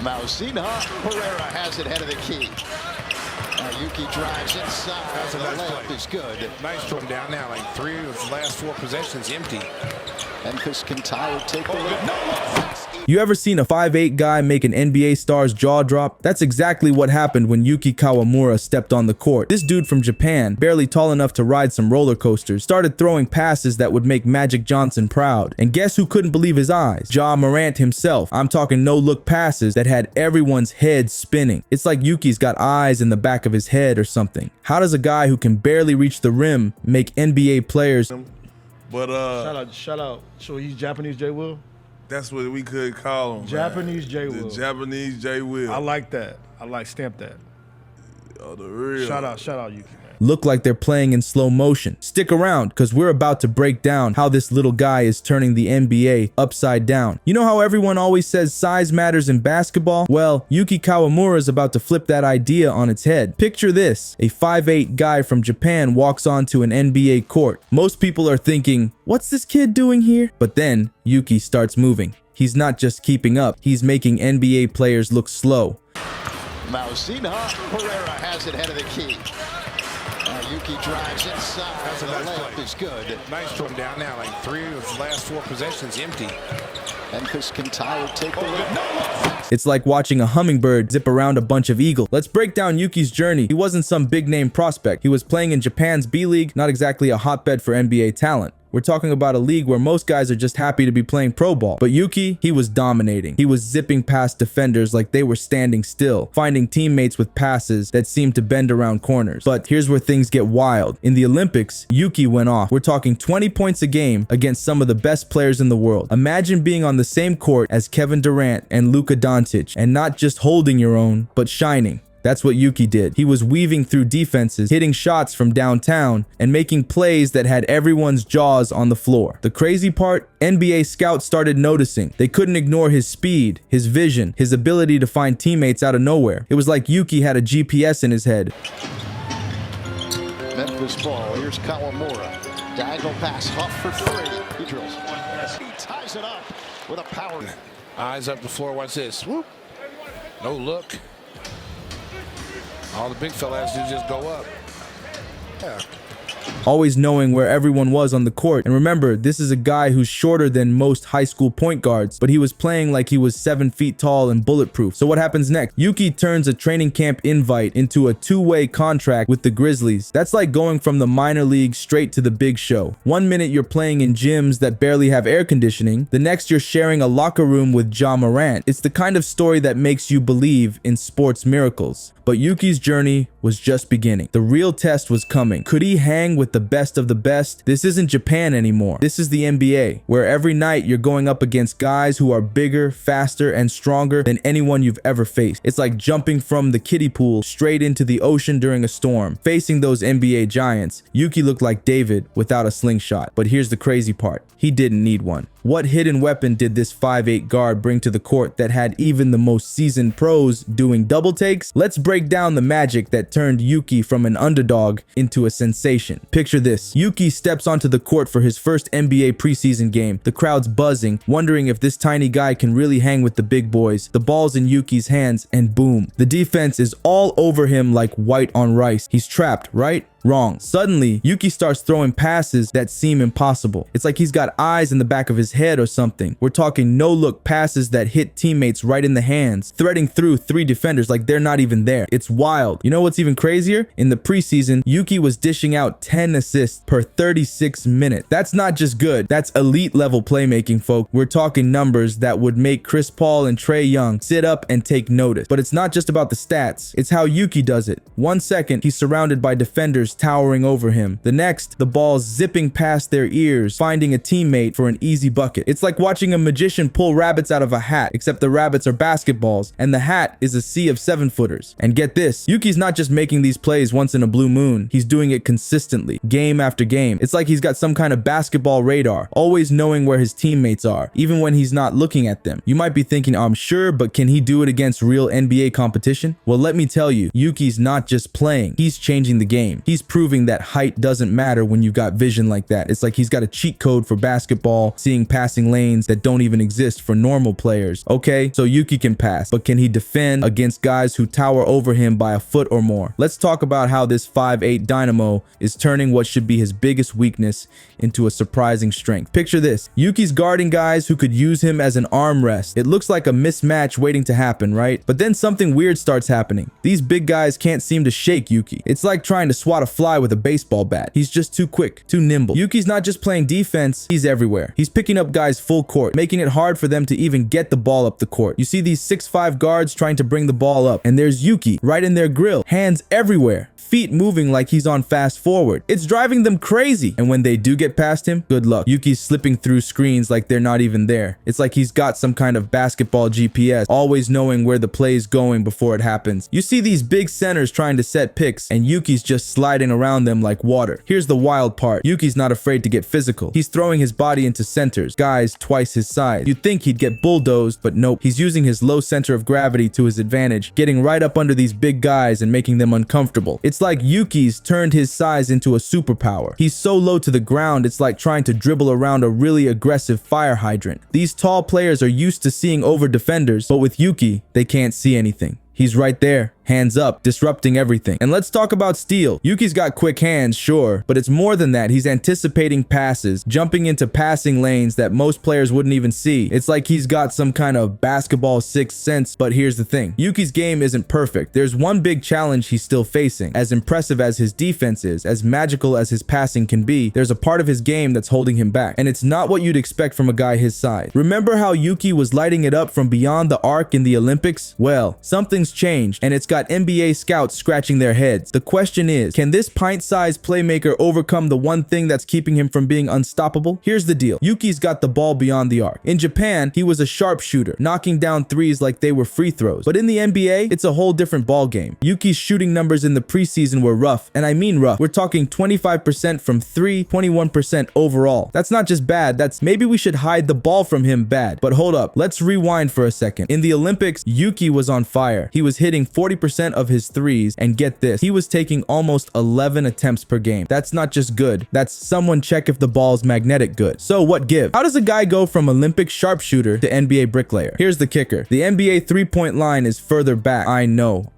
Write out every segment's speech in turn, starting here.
Pereira has it head of the key. Yuki drives inside. That's a nice layup play. is good. Nice from down now, like 3 of his last 4 possessions empty. And Chris Kintyre take the lead. You ever seen a 5'8" guy make an NBA star's jaw drop? That's exactly what happened when Yuki Kawamura stepped on the court. This dude from Japan, barely tall enough to ride some roller coasters, started throwing passes that would make Magic Johnson proud. And guess who couldn't believe his eyes? Morant himself. I'm talking no-look passes that had everyone's head spinning. It's like Yuki's got eyes in the back of his head or something. How does a guy who can barely reach the rim make NBA players? But shout out. So he's Japanese J Will? that's what we could call him. Japanese J Will. The Japanese J Will. I like that. I like stamp that. Oh, the real. Shout out Yuki, man. Look like they're playing in slow motion. Stick around, because we're about to break down how this little guy is turning the NBA upside down. You know how everyone always says size matters in basketball? Well, Yuki Kawamura is about to flip that idea on its head. Picture this: a 5'8" guy from Japan walks onto an NBA court. Most people are thinking, what's this kid doing here? But then Yuki starts moving. He's not just keeping up, he's making NBA players look slow. Pereira has it head of the key. Yuki drives inside. That's a nice layup play. is good. Nice from down now, like 3 of his last 4 possessions empty. And Chris Kintyre take the lead. It's like watching a hummingbird zip around a bunch of eagles. Let's break down Yuki's journey. He wasn't some big name prospect. He was playing in Japan's B League, not exactly a hotbed for NBA talent. We're talking about a league where most guys are just happy to be playing pro ball. But Yuki, he was dominating. He was zipping past defenders like they were standing still, finding teammates with passes that seemed to bend around corners. But here's where things get wild. In the Olympics, Yuki went off. We're talking 20 points a game against some of the best players in the world. Imagine being on the same court as Kevin Durant and Luka Doncic, and not just holding your own, but shining. That's what Yuki did. He was weaving through defenses, hitting shots from downtown, and making plays that had everyone's jaws on the floor. The crazy part, NBA scouts started noticing. They couldn't ignore his speed, his vision, his ability to find teammates out of nowhere. It was like Yuki had a GPS in his head. Memphis ball. Here's Kawamura. Diagonal pass. Huff for 3. He drills. He ties it up with a power. Eyes up the floor. Watch this. Whoop. No look. All the big fellas do just go up. Yeah. Always knowing where everyone was on the court. And remember, this is a guy who's shorter than most high school point guards, but he was playing like he was 7 feet tall and bulletproof. So what happens next? Yuki turns a training camp invite into a 2-way contract with the Grizzlies. That's like going from the minor league straight to the big show. 1 minute you're playing in gyms that barely have air conditioning. The next you're sharing a locker room with Morant. It's the kind of story that makes you believe in sports miracles. But Yuki's journey was just beginning. The real test was coming. Could he hang with the best of the best? This isn't Japan anymore. This is the NBA, where every night you're going up against guys who are bigger, faster, and stronger than anyone you've ever faced. It's like jumping from the kiddie pool straight into the ocean during a storm. Facing those NBA giants, Yuki looked like David without a slingshot. But here's the crazy part. He didn't need one. What hidden weapon did this 5'8" guard bring to the court that had even the most seasoned pros doing double takes? Let's break down the magic that turned Yuki from an underdog into a sensation. Picture this. Yuki steps onto the court for his first NBA preseason game. The crowd's buzzing, wondering if this tiny guy can really hang with the big boys. The ball's in Yuki's hands, and boom. The defense is all over him like white on rice. He's trapped, right? Wrong. Suddenly, Yuki starts throwing passes that seem impossible. It's like he's got eyes in the back of his head or something. We're talking no-look passes that hit teammates right in the hands, threading through 3 defenders like they're not even there. It's wild. You know what's even crazier? In the preseason, Yuki was dishing out 10 assists per 36 minutes. That's not just good. That's elite level playmaking, folk. We're talking numbers that would make Chris Paul and Trae Young sit up and take notice. But it's not just about the stats. It's how Yuki does it. 1 second, he's surrounded by defenders towering over him. The next, the ball's zipping past their ears, finding a teammate for an easy bucket. It's like watching a magician pull rabbits out of a hat, except the rabbits are basketballs, and the hat is a sea of 7-footers. And get this, Yuki's not just making these plays once in a blue moon, he's doing it consistently, game after game. It's like he's got some kind of basketball radar, always knowing where his teammates are, even when he's not looking at them. You might be thinking, I'm sure, but can he do it against real NBA competition? Well, let me tell you, Yuki's not just playing, he's changing the game. He's proving that height doesn't matter when you've got vision like that. It's like he's got a cheat code for basketball, seeing passing lanes that don't even exist for normal players. Okay, so Yuki can pass, but can he defend against guys who tower over him by a foot or more? Let's talk about how this 5'8" dynamo is turning what should be his biggest weakness into a surprising strength. Picture this. Yuki's guarding guys who could use him as an armrest. It looks like a mismatch waiting to happen, right? But then something weird starts happening. These big guys can't seem to shake Yuki. It's like trying to swat a fly with a baseball bat. He's just too quick, too nimble. Yuki's not just playing defense, he's everywhere. He's picking up guys full court, making it hard for them to even get the ball up the court. You see these 6'5" guards trying to bring the ball up, and there's Yuki right in their grill, hands everywhere, feet moving like he's on fast forward. It's driving them crazy. And when they do get past him, good luck. Yuki's slipping through screens like they're not even there. It's like he's got some kind of basketball GPS, always knowing where the play's going before it happens. You see these big centers trying to set picks, and Yuki's just sliding around them like water. Here's the wild part. Yuki's not afraid to get physical. He's throwing his body into centers, guys twice his size. You'd think he'd get bulldozed, but nope. He's using his low center of gravity to his advantage, getting right up under these big guys and making them uncomfortable. It's like Yuki's turned his size into a superpower. He's so low to the ground, it's like trying to dribble around a really aggressive fire hydrant. These tall players are used to seeing over defenders, but with Yuki, they can't see anything. He's right there, hands up, disrupting everything. And let's talk about steal. Yuki's got quick hands, sure, but it's more than that. He's anticipating passes, jumping into passing lanes that most players wouldn't even see. It's like he's got some kind of basketball sixth sense. But here's the thing. Yuki's game isn't perfect. There's one big challenge he's still facing. As impressive as his defense is, as magical as his passing can be, there's a part of his game that's holding him back. And it's not what you'd expect from a guy his size. Remember how Yuki was lighting it up from beyond the arc in the Olympics? Well, something's changed, and it's got NBA scouts scratching their heads. The question is, can this pint-sized playmaker overcome the one thing that's keeping him from being unstoppable? Here's the deal. Yuki's got the ball beyond the arc. In Japan, he was a sharpshooter, knocking down threes like they were free throws. But in the NBA, it's a whole different ball game. Yuki's shooting numbers in the preseason were rough, and I mean rough. We're talking 25% from 3, 21% overall. That's not just bad, that's maybe we should hide the ball from him bad. But hold up, let's rewind for a second. In the Olympics, Yuki was on fire. He was hitting 40% of his threes, and get this, he was taking almost 11 attempts per game. That's not just good, that's someone check if the ball's magnetic good. So what give? How does a guy go from Olympic sharpshooter to NBA bricklayer? Here's the kicker. The NBA three-point line is further back. I know.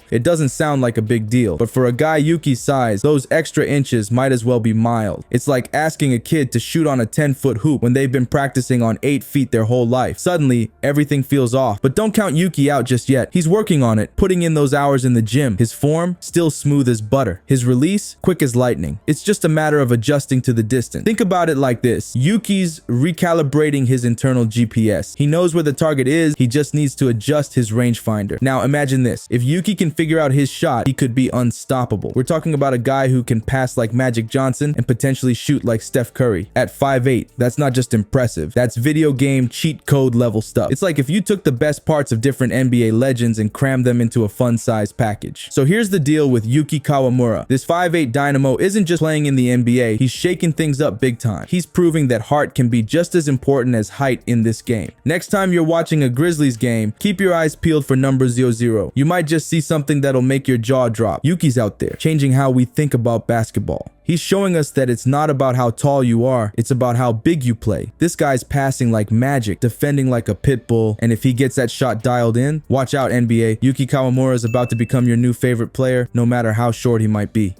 It doesn't sound like a big deal, but for a guy Yuki's size, those extra inches might as well be mild. It's like asking a kid to shoot on a 10-foot hoop when they've been practicing on 8 feet their whole life. Suddenly, everything feels off. But don't count Yuki out just yet. He's working on it, putting in those hours in the gym. His form, still smooth as butter. His release, quick as lightning. It's just a matter of adjusting to the distance. Think about it like this. Yuki's recalibrating his internal GPS. He knows where the target is, he just needs to adjust his rangefinder. Now imagine this. If Yuki can figure out his shot, he could be unstoppable. We're talking about a guy who can pass like Magic Johnson and potentially shoot like Steph Curry. At 5'8", that's not just impressive. That's video game cheat code level stuff. It's like if you took the best parts of different NBA legends and crammed them into a fun-sized package. So here's the deal with Yuki Kawamura. This 5'8" dynamo isn't just playing in the NBA, he's shaking things up big time. He's proving that heart can be just as important as height in this game. Next time you're watching a Grizzlies game, keep your eyes peeled for number 00. You might just see something that'll make your jaw drop. Yuki's out there, changing how we think about basketball. He's showing us that it's not about how tall you are, it's about how big you play. This guy's passing like magic, defending like a pit bull, and if he gets that shot dialed in, watch out NBA. Yuki Kawamura is about to become your new favorite player, no matter how short he might be.